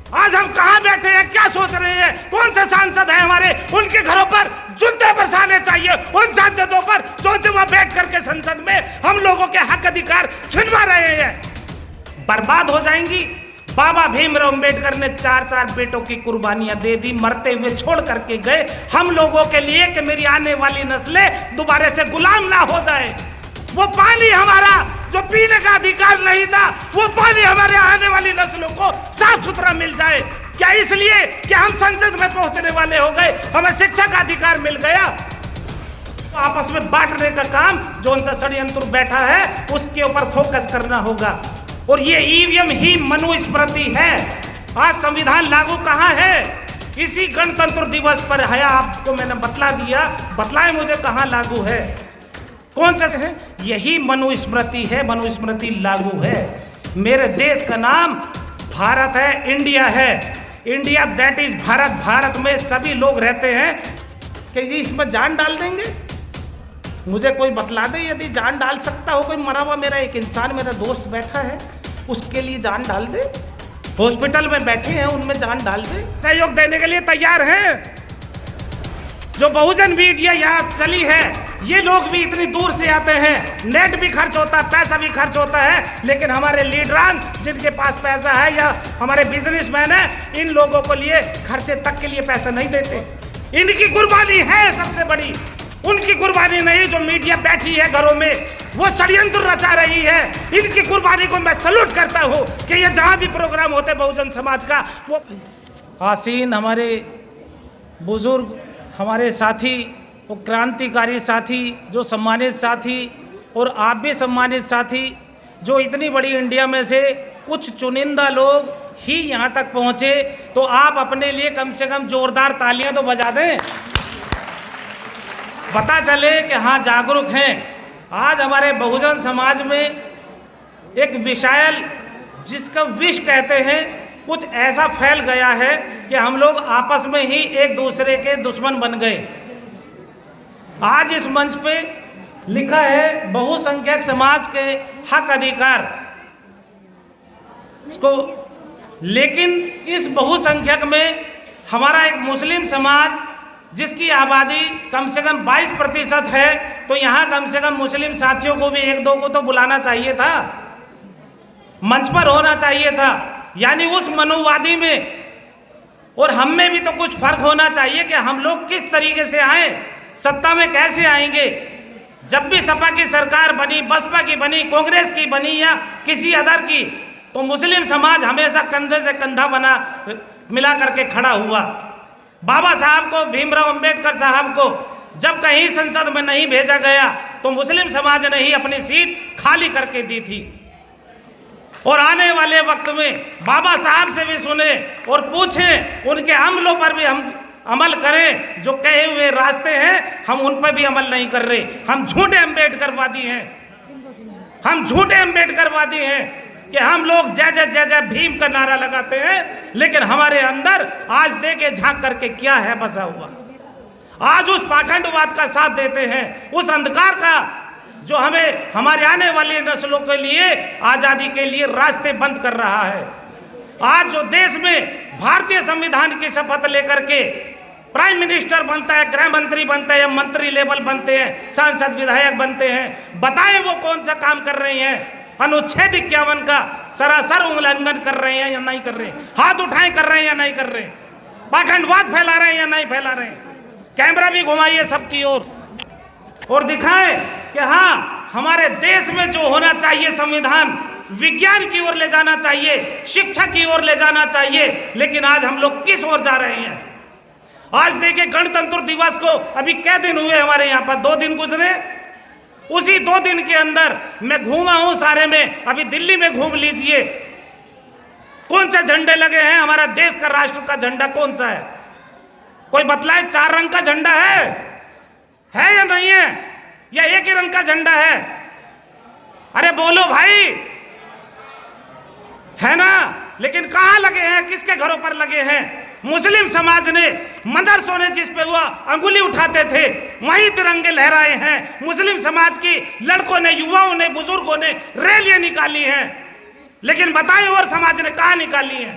आज हम कहाँ बैठे हैं, क्या सोच रहे हैं, कौन से सांसद हैं हमारे, उनके घरों पर जूते बरसाने चाहिए उन सांसदों पर जो वहां बैठ करके संसद में हम लोगों के हक अधिकार छिनवा रहे हैं। बर्बाद हो जाएंगी। बाबा भीमराव अंबेडकर ने 4-4 बेटों की कुर्बानियां दे दी, मरते हुए छोड़ करके गए हम लोगों के लिए कि मेरी आने वाली नस्लें दोबारा से गुलाम ना हो जाए। वो पानी हमारा जो पीने का अधिकार नहीं था, वो पानी हमारे आने वाली नस्लों को साफ सुथरा मिल जाए। क्या इसलिए कि हम संसद में पहुंचने वाले हो गए, हमें शिक्षा का अधिकार मिल गया? तो आपस में बांटने का काम जो उनसा षड्यंत्र बैठा है उसके ऊपर फोकस करना होगा। और ये ईवीएम ही मनुस्मृति है। आज संविधान लागू कहाँ है? इसी गणतंत्र दिवस पर है। आपको मैंने बतला दिया, बतलाए मुझे कहाँ लागू है, कौन सा है? यही मनुस्मृति है, मनुस्मृति लागू है। मेरे देश का नाम भारत है, इंडिया है। India that is Bharat. Bharat में सभी लोग रहते हैं कि जी इसमें जान डाल देंगे। मुझे कोई बतला दे यदि जान डाल सकता हो कोई मरा हुआ मेरा एक इंसान, मेरा दोस्त बैठा है, उसके लिए जान डाल दे। हॉस्पिटल में बैठे हैं उनमें जान डाल दे। सहयोग देने के लिए तैयार हैं। जो बहुजन मीडिया यहाँ चली है, ये लोग भी इतनी दूर से आते हैं, नेट भी खर्च होता है, पैसा भी खर्च होता है, लेकिन हमारे लीडरान जिनके पास पैसा है या हमारे बिजनेसमैन हैं, इन लोगों को लिए खर्चे तक के लिए पैसा नहीं देते। इनकी कुर्बानी है सबसे बड़ी, उनकी कुर्बानी नहीं जो मीडिया बैठी है घरों में वो षड्यंत्र रचा रही है। इनकी कुर्बानी को मैं सल्यूट करता हूँ कि ये जहाँ भी प्रोग्राम होते बहुजन समाज का, वो आसीन हमारे बुजुर्ग, हमारे साथी, वो क्रांतिकारी साथी, जो सम्मानित साथी, और आप भी सम्मानित साथी, जो इतनी बड़ी इंडिया में से कुछ चुनिंदा लोग ही यहाँ तक पहुँचे, तो आप अपने लिए कम से कम जोरदार तालियां तो बजा दें, पता चले कि हाँ जागरूक हैं। आज हमारे बहुजन समाज में एक विषायल, जिसका विष कहते हैं, कुछ ऐसा फैल गया है कि हम लोग आपस में ही एक दूसरे के दुश्मन बन गए। आज इस मंच पे लिखा है बहुसंख्यक समाज के हक अधिकार इसको, लेकिन इस बहुसंख्यक में हमारा एक मुस्लिम समाज जिसकी आबादी कम से कम 22% है, तो यहाँ कम से कम मुस्लिम साथियों को भी 1-2 को तो बुलाना चाहिए था, मंच पर होना चाहिए था। यानी उस मनुवादी में और हम में भी तो कुछ फर्क होना चाहिए कि हम लोग किस तरीके से आए, सत्ता में कैसे आएंगे। जब भी सपा की सरकार बनी, बसपा की बनी, कांग्रेस की बनी या किसी अदर की, तो मुस्लिम समाज हमेशा कंधे से कंधा बना मिला करके खड़ा हुआ। बाबा साहब को, भीमराव अंबेडकर साहब को जब कहीं संसद में नहीं भेजा गया तो मुस्लिम समाज ने ही अपनी सीट खाली करके दी थी। और आने वाले वक्त में बाबा साहब से भी सुने और पूछें, उनके अमलों पर भी हम अमल करें। जो कहे हुए रास्ते हैं हम उन पर भी अमल नहीं कर रहे। हम झूठे अंबेडकरवादी हैं, हम झूठे अंबेडकरवादी हैं कि हम लोग जय जय जय जय भीम का नारा लगाते हैं, लेकिन हमारे अंदर आज देखे झांक करके क्या है बसा हुआ। आज उस पाखंडवाद का साथ देते हैं, उस अंधकार का जो हमें हमारे आने वाली नस्लों के लिए आज़ादी के लिए रास्ते बंद कर रहा है। आज जो देश में भारतीय संविधान की शपथ लेकर के प्राइम मिनिस्टर बनता है, गृह मंत्री बनते हैं, मंत्री लेवल बनते हैं, सांसद विधायक बनते हैं, बताएं वो कौन सा काम कर रहे हैं? अनुच्छेद 51 का सरासर उल्लंघन कर रहे हैं या नहीं कर रहे हैं? हाथ उठाएं कर रहे हैं या नहीं कर रहे हैं? पाखंडवाद फैला रहे हैं या नहीं फैला रहे हैं? कैमरा भी घुमाइए सबकी ओर और दिखाएं कि हाँ हमारे देश में जो होना चाहिए संविधान, विज्ञान की ओर ले जाना चाहिए, शिक्षा की ओर ले जाना चाहिए, लेकिन आज हम लोग किस ओर जा रहे हैं? आज देखिए गणतंत्र दिवस को अभी क्या दिन हुए हमारे यहाँ पर, 2 दिन गुजरे। उसी 2 दिन के अंदर मैं घूमा हूं सारे में। अभी दिल्ली में घूम लीजिए, कौन से झंडे लगे हैं? हमारा देश का राष्ट्र का झंडा कौन सा है? कोई बतलाए। 4 रंग का झंडा है या नहीं है? या एक ही रंग का झंडा है? अरे बोलो भाई, है ना? लेकिन कहां लगे हैं, किसके घरों पर लगे हैं? मुस्लिम समाज ने, मदरसों ने जिस पे वो अंगुली उठाते थे वहीं तिरंगे लहराए हैं। मुस्लिम समाज की लड़कों ने, युवाओं ने, बुजुर्गों ने रैलियां निकाली हैं, लेकिन बताएं और समाज ने कहां निकाली हैं?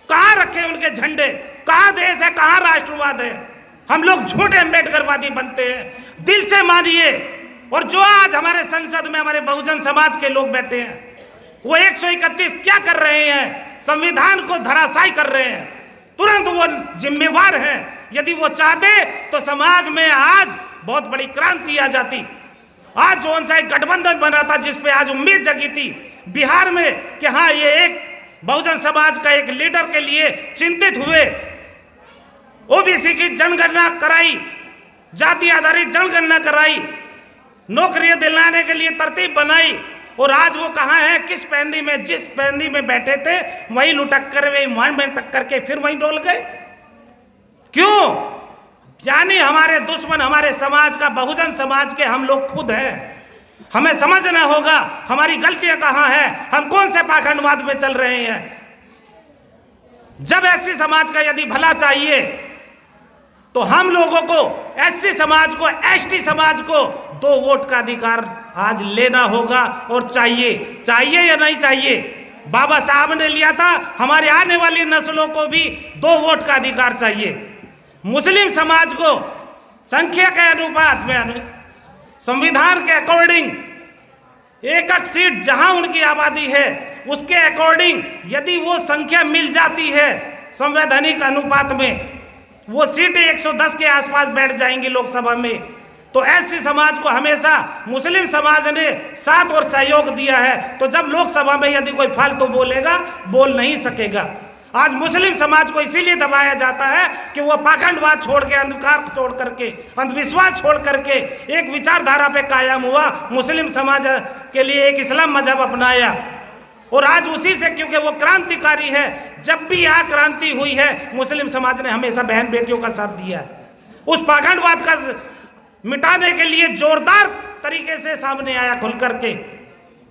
कहां रखे उनके झंडे। कहाँ देश है, कहाँ राष्ट्रवाद है? हम लोग झूठे अम्बेडकरवादी बनते हैं। दिल से मानिए। और जो आज हमारे संसद में हमारे बहुजन समाज के लोग बैठे हैं, वो 131 क्या कर रहे हैं? संविधान को धराशायी कर रहे हैं। तुरंत वो जिम्मेवार हैं। यदि वो चाहते तो समाज में आज बहुत बड़ी क्रांति आ जाती। आज जो सा एक गठबंधन बना था, जिसपे आज उम्मीद जगी थी बिहार में कि हाँ ये एक बहुजन समाज का एक लीडर के लिए चिंतित हुए, ओबीसी की जनगणना कराई, जाति आधारित जनगणना कराई, नौकरियां दिलाने के लिए तरतीब बनाई, और आज वो कहाँ है? किस पैंदी में? जिस पैंदी में बैठे थे वहीं लुटक कर, वहीं में टक्कर के फिर वहीं डोल गए। क्यों? यानी हमारे दुश्मन हमारे समाज का, बहुजन समाज के हम लोग खुद हैं। हमें समझना होगा हमारी गलतियां कहाँ हैं, हम कौन से पाखंडवाद में चल रहे हैं। जब एससी समाज का यदि भला चाहिए तो हम लोगों को, एससी समाज को, एसटी समाज को 2 वोट का अधिकार आज लेना होगा। और चाहिए या नहीं चाहिए? बाबा साहब ने लिया था, हमारे आने वाली नस्लों को भी 2 वोट का अधिकार चाहिए। मुस्लिम समाज को संख्या के अनुपात में, संविधान के अकॉर्डिंग एक सीट जहां उनकी आबादी है उसके अकॉर्डिंग यदि वो संख्या मिल जाती है संवैधानिक अनुपात में, वो सीटें 110 के आसपास बैठ जाएंगी लोकसभा में। तो ऐसी समाज को हमेशा मुस्लिम समाज ने साथ और सहयोग दिया है। तो जब लोकसभा में यदि कोई फालतू बोलेगा, बोल नहीं सकेगा। आज मुस्लिम समाज को इसीलिए दबाया जाता है कि वो पाखंडवाद छोड़ के, अंधकार छोड़ करके, अंधविश्वास छोड़ करके एक विचारधारा पे कायम हुआ, मुस्लिम समाज के लिए एक इस्लाम मजहब अपनाया। और आज उसी से, क्योंकि वो क्रांतिकारी है, जब भी यहाँ क्रांति हुई है मुस्लिम समाज ने हमेशा बहन बेटियों का साथ दिया है। उस पाखंडवाद का मिटाने के लिए जोरदार तरीके से सामने आया खुल करके।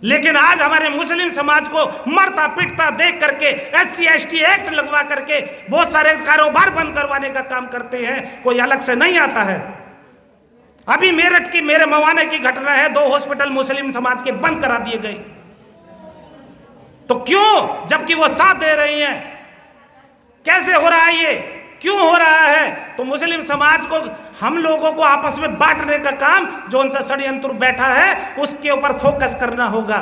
लेकिन आज हमारे मुस्लिम समाज को मरता पिटता देख करके SC ST एक्ट लगवा करके बहुत सारे कारोबार बंद करवाने का काम करते हैं, कोई अलग से नहीं आता है। अभी मेरठ की, मेरे मवाने की घटना है, 2 हॉस्पिटल मुस्लिम समाज के बंद करा दिए गए। तो क्यों? जबकि वो साथ दे रही हैं। कैसे हो रहा है ये? क्यों हो रहा है? तो मुस्लिम समाज को, हम लोगों को आपस में बांटने का काम जो उनसा षड्यंत्र बैठा है उसके ऊपर फोकस करना होगा।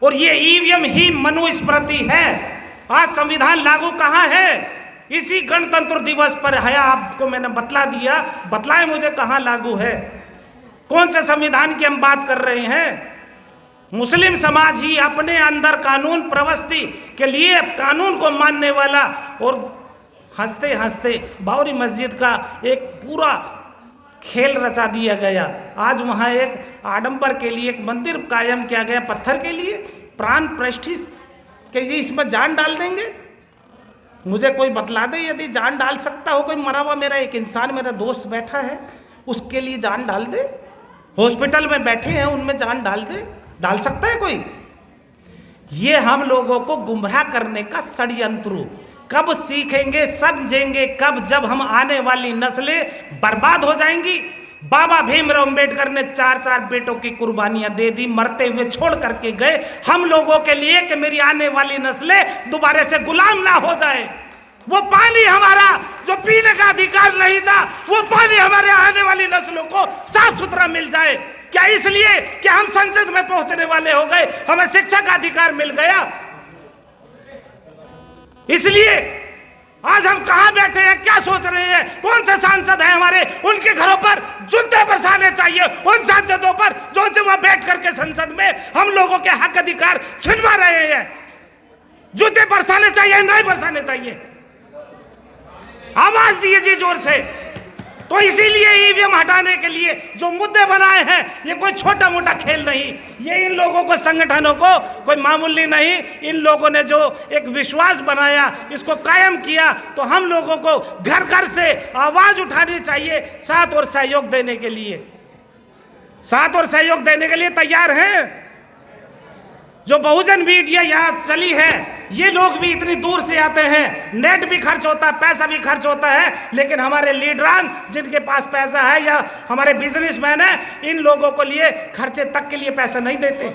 और ये EVM ही मनुस्मृति है। आज संविधान लागू कहाँ है? इसी गणतंत्र दिवस पर है। आपको मैंने बतला दिया, बतलाए मुझे कहाँ लागू है। कौन से संविधान की हम बात कर रहे हैं? मुस्लिम समाज ही अपने अंदर कानून प्रवस्थि के लिए कानून को मानने वाला। और हंसते हंसते बाबरी मस्जिद का एक पूरा खेल रचा दिया गया। आज वहाँ एक आडंबर के लिए एक मंदिर कायम किया गया, पत्थर के लिए, प्राण प्रतिष्ठित कि जी इसमें जान डाल देंगे। मुझे कोई बतला दे, यदि जान डाल सकता हो कोई मरा हुआ मेरा एक इंसान, मेरा दोस्त बैठा है, उसके लिए जान डाल दे। हॉस्पिटल में बैठे हैं उनमें जान डाल दे, डाल सकता है कोई? ये हम लोगों को गुमराह करने का षड्यंत्र। कब सीखेंगे, समझेंगे कब? जब हम आने वाली नस्लें बर्बाद हो जाएंगी। बाबा भीमराव अंबेडकर ने 4-4 बेटों की कुर्बानियां दे दी, मरते हुए छोड़ करके गए हम लोगों के लिए कि मेरी आने वाली नस्लें दोबारा से गुलाम ना हो जाए। वो पानी हमारा जो पीने का अधिकार नहीं था, वो पानी हमारे आने वाली नस्लों को साफ सुथरा मिल जाए। क्या इसलिए कि हम संसद में पहुंचने वाले हो गए, हमें शिक्षा का अधिकार मिल गया? इसलिए आज हम कहां बैठे हैं, क्या सोच रहे हैं? कौन से सांसद हैं हमारे, उनके घरों पर जूते बरसाने चाहिए उन सांसदों पर जो वहां बैठ करके संसद में हम लोगों के हक अधिकार छिनवा रहे हैं। जूते बरसाने चाहिए, नहीं बरसाने चाहिए? आवाज दीजिए जोर से। तो इसीलिए EVM हटाने के लिए जो मुद्दे बनाए हैं, ये कोई छोटा मोटा खेल नहीं। ये इन लोगों को, संगठनों को कोई मामूली नहीं, इन लोगों ने जो एक विश्वास बनाया, इसको कायम किया। तो हम लोगों को घर घर से आवाज उठानी चाहिए, साथ और सहयोग देने के लिए। साथ और सहयोग देने के लिए तैयार हैं। जो बहुजन मीडिया यहाँ चली है, ये लोग भी इतनी दूर से आते हैं, नेट भी खर्च होता है, पैसा भी खर्च होता है, लेकिन हमारे लीडरान जिनके पास पैसा है या हमारे बिजनेसमैन है, इन लोगों को लिए खर्चे तक के लिए पैसा नहीं देते।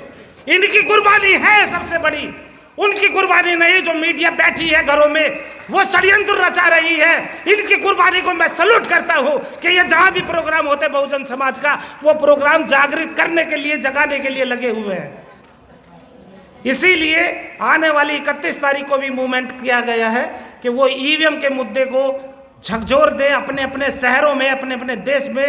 इनकी कुर्बानी है सबसे बड़ी। उनकी कुर्बानी नहीं जो मीडिया बैठी है घरों में वो षड्यंत्र रचा रही है। इनकी कुर्बानी को मैं सैल्यूट करता हूं कि ये जहां भी प्रोग्राम होते बहुजन समाज का वो प्रोग्राम जागृत करने के लिए, जगाने के लिए लगे हुए हैं। इसीलिए आने वाली 31 तारीख को भी मूवमेंट किया गया है कि वो ईवीएम के मुद्दे को झकझोर दें, अपने अपने शहरों में, अपने अपने देश में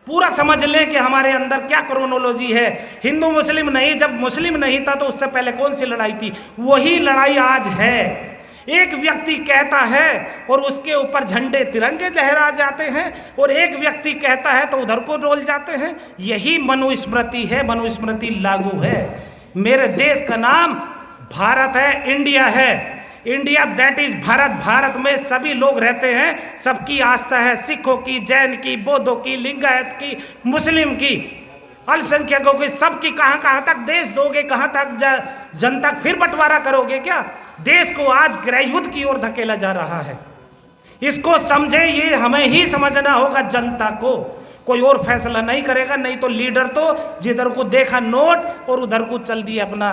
पूरा समझ लें कि हमारे अंदर क्या क्रोनोलॉजी है। हिंदू मुस्लिम नहीं, जब मुस्लिम नहीं था तो उससे पहले कौन सी लड़ाई थी, वही लड़ाई आज है। एक व्यक्ति कहता है और उसके ऊपर झंडे तिरंगे लहरा जाते हैं और एक व्यक्ति कहता है तो उधर को डोल जाते हैं। यही मनुस्मृति है, मनुस्मृति लागू है। मेरे देश का नाम भारत है, इंडिया है। India that is Bharat. Bharat में सभी लोग रहते हैं, सबकी आस्था है, सिखों की, जैन की, बौद्धों की, लिंगायत की, मुस्लिम की, अल्पसंख्यकों की, सबकी। कहाँ कहाँ तक देश दोगे, कहाँ तक जनता फिर बंटवारा करोगे क्या? देश को आज गृह युद्ध की ओर धकेला जा रहा है। इसको समझे, ये हमें ही समझना होगा जनता को। कोई और फैसला नहीं करेगा, नहीं तो लीडर तो जिधर को देखा नोट और उधर को चल दिया, अपना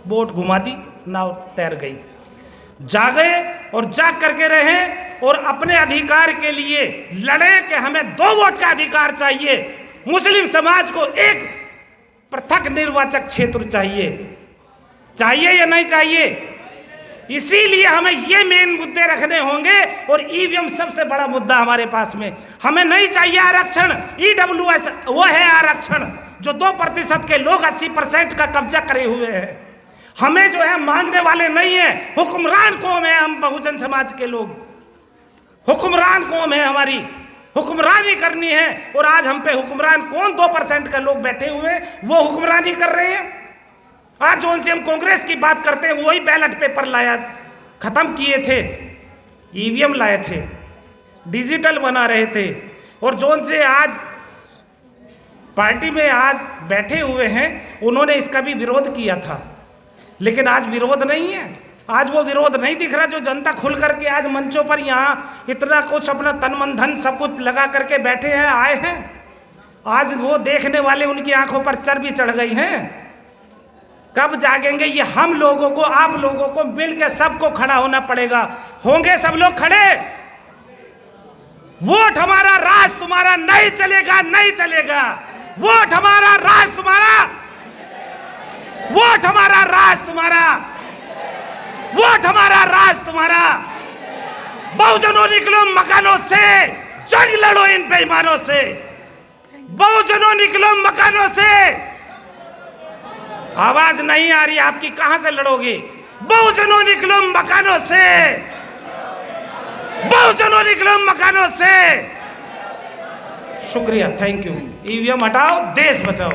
बोट घुमा दी, नाव तैर गई। जागे और जाग करके रहे और अपने अधिकार के लिए लड़े कि हमें 2 वोट का अधिकार चाहिए। मुस्लिम समाज को एक पृथक निर्वाचक क्षेत्र चाहिए, चाहिए या नहीं चाहिए? इसीलिए हमें ये मेन मुद्दे रखने होंगे और ईवीएम सबसे बड़ा मुद्दा हमारे पास में। हमें नहीं चाहिए आरक्षण, ईडब्ल्यूएस वो है आरक्षण जो 2% के लोग 80% का कब्जा करे हुए हैं। हमें जो है मांगने वाले नहीं है, हुक्मरान कौम है हम बहुजन समाज के लोग। हुक्मरान कौम है, हमारी हुक्मरानी करनी है और आज हम पे हुक्मरान कौन? 2% के लोग बैठे हुए वो हुक्मरानी कर रहे हैं। आज जो उनसे हम कांग्रेस की बात करते हैं वही बैलेट पेपर लाया, खत्म किए थे, ईवीएम लाए थे, डिजिटल बना रहे थे और जो उनसे आज पार्टी में आज बैठे हुए हैं उन्होंने इसका भी विरोध किया था। लेकिन आज विरोध नहीं है, आज वो विरोध नहीं दिख रहा जो जनता खुल करके आज मंचों पर यहाँ इतना कुछ अपना तन मन धन सब कुछ लगा करके बैठे हैं, आए हैं। आज वो देखने वाले उनकी आंखों पर चर्बी चढ़ गई हैं। कब जागेंगे? ये हम लोगों को, आप लोगों को मिलकर सबको खड़ा होना पड़ेगा। होंगे सब लोग खड़े? वोट हमारा, राज तुम्हारा नहीं चलेगा, नहीं चलेगा। वोट हमारा, राज तुम्हारा, वोट हमारा, राज तुम्हारा, वोट हमारा, राज तुम्हारा। बहुजनों निकलो मकानों से, जंग लड़ो इन बेईमानों से। बहुजनों निकलो मकानों से। आवाज नहीं आ रही आपकी, कहां से लड़ोगे? बहुजनों निकलो मकानों से, बहुजनों निकलो मकानों से। शुक्रिया, थैंक यू। ईवीएम हटाओ, देश बचाओ।